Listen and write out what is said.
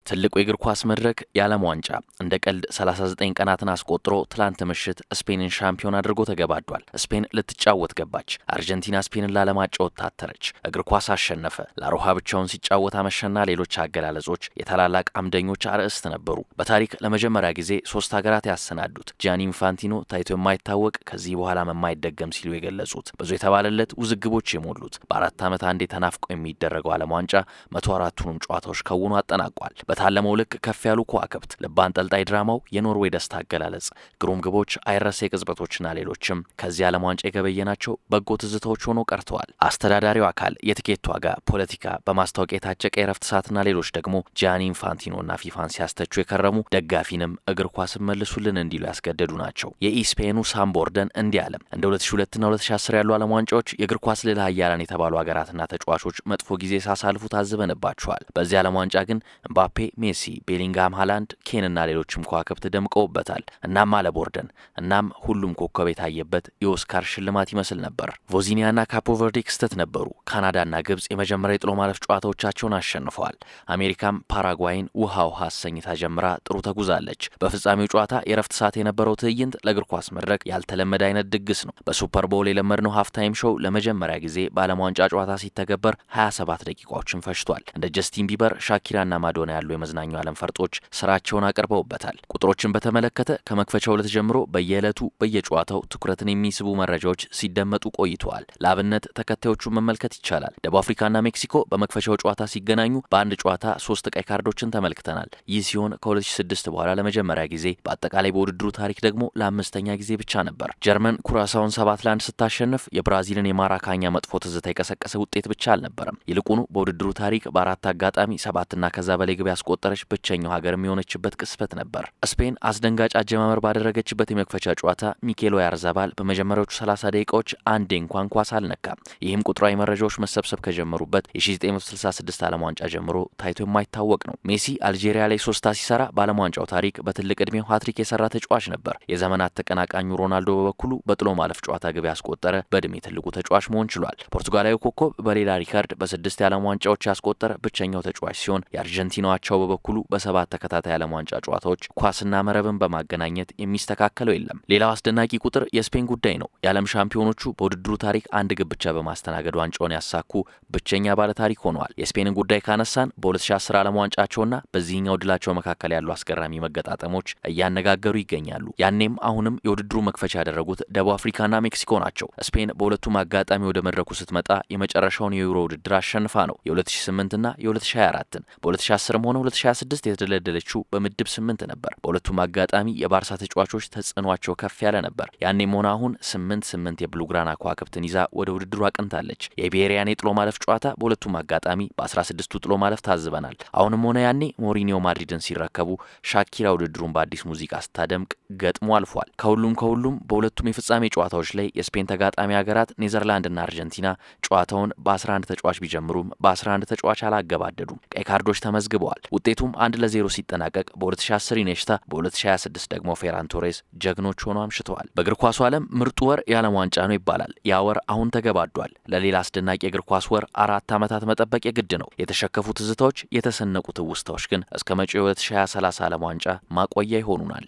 ትልቁ የእግር ኳስ መድረክ የዓለም ዋንጫ እንደ ቀልድ 39 ቀናትን አስቆጥሮ ትላንት ምሽት ስፔንን ሻምፒዮን አድርጎ ተገባዷል። ስፔን ልትጫወት ገባች። አርጀንቲና ስፔንን ላለማጫወት ታተረች። እግር ኳስ አሸነፈ። ላሮሃ ብቻውን ሲጫወት አመሸና ሌሎች አገላለጾች የታላላቅ አምደኞች አርዕስት ነበሩ። በታሪክ ለመጀመሪያ ጊዜ 3 ሀገራት ያሰናዱት ጂያኒ ኢንፋንቲኖ ታይቶ የማይታወቅ ከዚህ በኋላ የማይደገም ሲሉ የገለጹት ብዙ የተባለለት ውዝግቦች የሞሉት በ4 ዓመት አንዴ ተናፍቆ የሚደረገው ዓለም ዋንጫ 104ቱንም ጨዋታዎች ከውኑ አጠናቋል። በታለመው ልክ ከፍ ያሉ ከዋክብት፣ ልብ አንጠልጣይ ድራማው፣ የኖርዌይ ደስታ አገላለጽ፣ ግሩም ግቦች፣ አይረሴ ቅጽበቶችና ሌሎችም ከዚህ ዓለም ዋንጫ የገበየናቸው በጎ ትዝታዎች ሆኖ ቀርተዋል። አስተዳዳሪው አካል፣ የትኬት ዋጋ፣ ፖለቲካ፣ በማስታወቂያ የታጨቀ የረፍት ሰዓትና ሌሎች ደግሞ ጂያኒ ኢንፋንቲኖና ፊፋን ሲያስተቹ የከረሙ ደጋፊንም እግር ኳስን መልሱልን እንዲሉ ያስገደዱ ናቸው። የኢስፔኑ ሳም ቦርደን እንዲህ አለም። እንደ 2002ና 2010 ያሉ ዓለም ዋንጫዎች የእግር ኳስ ልዕለ ኃያላን የተባሉ ሀገራትና ተጫዋቾች መጥፎ ጊዜ ሳሳልፉ ታዝበንባቸዋል። በዚህ ዓለም ዋንጫ ግን ምባፔ፣ ሜሲ፣ ቤሊንጋም፣ ሃላንድ፣ ኬንና ሌሎችም ከዋክብት ደምቀውበታል። እናም አለ ቦርደን፣ እናም ሁሉም ኮከብ የታየበት የኦስካር ሽልማት ይመስል ነበር። ቮዚኒያና ካፖ ቨርዴ ክስተት ነበሩ። ካናዳና ግብጽ የመጀመሪያ የጥሎ ማለፍ ጨዋታዎቻቸውን አሸንፈዋል። አሜሪካም ፓራጓይን ውሃ ውሃ አሰኝታ ጀምራ ጥሩ ተጉዛለች። በፍጻሜው ጨዋታ የረፍት ሰዓት የነበረው ትዕይንት ለእግር ኳስ መድረክ ያልተለመደ አይነት ድግስ ነው። በሱፐር ቦል የለመድነው ሃፍታይም ሾው ለመጀመሪያ ጊዜ በዓለም ዋንጫ ጨዋታ ሲተገበር 27 ደቂቃዎችን ፈጅቷል። እንደ ጀስቲን ቢበር፣ ሻኪራና ማዶና ያሉ የመዝናኛው ዓለም ፈርጦች ስራቸውን አቅርበውበታል። ቁጥሮችን በተመለከተ ከመክፈቻው ዕለት ጀምሮ በየዕለቱ በየጨዋታው ትኩረትን የሚስቡ መረጃዎች ሲደመጡ ቆይተዋል። ለአብነት ተከታዮቹን መመልከት ይቻላል። ደቡብ አፍሪካና ሜክሲኮ በመክፈቻው ጨዋታ ሲገናኙ በአንድ ጨዋታ 3 ቀይ ካርዶችን ተመልክተናል። ይህ ሲሆን ከ2006 በኋላ ለመጀመሪያ ጊዜ፣ በአጠቃላይ በውድድሩ ታሪክ ደግሞ ለ5ኛ ጊዜ ብቻ ነበር። ጀርመን ኩራሳውን 7-1 ስታሸንፍ የብራዚልን የማራካኛ መጥፎ ትዝታ የቀሰቀሰ ውጤት ብቻ አልነበረም። ይልቁኑ በውድድሩ ታሪክ በ4 አጋጣሚ 7ና ከዛ በላይ ግብ ያስቆጠረች ብቸኛው ሀገር የሆነችበት ቅስፈት ነበር። ስፔን አስደንጋጭ አጀማመር ባደረገችበት የመክፈቻ ጨዋታ ሚኬል ኦያርዛባል በመጀመሪያዎቹ 30 ደቂቃዎች አንዴ እንኳን ኳስ አልነካም። ይህም ቁጥራዊ መረጃዎች መሰብሰብ ከጀመሩበት የ1966 ዓለም ዋንጫ ጀምሮ ታይቶ የማይታወቅ ነው። ሜሲ አልጄሪያ ላይ 3 ሲሰራ በዓለም ዋንጫው ታሪክ በትልቅ ዕድሜው ሃትሪክ የሰራ ተጫዋች ነበር። የዘመናት ተቀናቃኙ ሮናልዶ በበኩሉ በጥሎ ማለፍ ጨዋታ ግብ ያስቆጠረ በዕድሜ ትልቁ ተጫዋች መሆን ችሏል። ፖርቱጋላዊ ኮከብ በሌላ ሪካርድ በ6 የዓለም ዋንጫዎች ያስቆጠረ ብቸኛው ተጫዋች ሲሆን የአርጀንቲናው አቻው በበኩሉ በ7 ተከታታይ ዓለም ዋንጫ ጨዋታዎች ኳስና መረብን በማገናኘት የሚስተካከለው የለም። ሌላው አስደናቂ ቁጥር የስፔን ጉዳይ ነው። የዓለም ሻምፒዮኖቹ በውድድሩ ታሪክ አንድ ግብ ብቻ በማስተናገድ ዋንጫውን ያሳኩ ብቸኛ ባለታሪክ ሆነዋል። የስፔንን ጉዳይ ካነሳን በ2010 ዓለም ዋንጫቸውና በዚህኛው ድላቸው መካከል ያሉ አስገራሚ መገጣጠሞች እያነጋገሩ ይገኛሉ። ያኔም አሁንም የውድድሩ መክፈቻ ያደረጉት ደቡብ አፍሪካና ሜክሲኮ ናቸው። ስፔን በሁለቱም አጋጣሚ ወደ መድረኩ ስትመጣ የመጨረሻውን የዩሮ ውድድር አሸንፋ ነው። የ2008ና የ2024ን በ2010ም ሆነ 2026 የተደለደለችው በምድብ 8 ነበር። በሁለቱም አጋጣሚ የባርሳ ተጫዋቾች ተጽዕኗቸው ከፍ ያለ ነበር። ያኔም ሆነ አሁን 8 የብሉግራና ከዋክብትን ይዛ ወደ ውድድሩ አቅንታለች። የኢቤሪያን የጥሎ ማለፍ ጨዋታ በሁለቱም አጋጣሚ በ16ቱ ጥሎ ማለፍ ታዝበናል። አሁንም ሆነ ያኔ ሞሪኒዮ ማድሪድን ሲረከቡ ሻኪራ ውድድሩን በአዲስ ሙዚቃ ስታደምቅ ገጥሞ አልፏል። ከሁሉም በሁለቱም የፍጻሜ ጨዋታዎች ላይ የስፔን ተጋጣሚ ሀገራት ኔዘርላንድና አርጀንቲና ጨዋታውን በ11 ተጫዋች ቢጀምሩም በ11 ተጫዋች አላገባደዱም። ቀይ ካርዶች ተመዝግበዋል። ውጤቱም 1-0 ሲጠናቀቅ በ2010 ኢኔሽታ፣ በ2026 ደግሞ ፌራን ቶሬስ ጀግኖች ሆኖ አምሽተዋል። በእግር ኳሱ ዓለም ምርጡ ወር የዓለም ዋንጫ ነው ይባላል። ያ ወር አሁን ተገባዷል። ለሌላ አስደናቂ የእግር ኳስ ወር 4 ዓመታት መጠበቅ የግድ ነው። የተሸከፉ ትዝታዎች፣ የተሰነቁ ትውስታዎች ግን እስከ መጪው 2030 ዓለም ዋንጫ ማቆያ ይሆኑናል።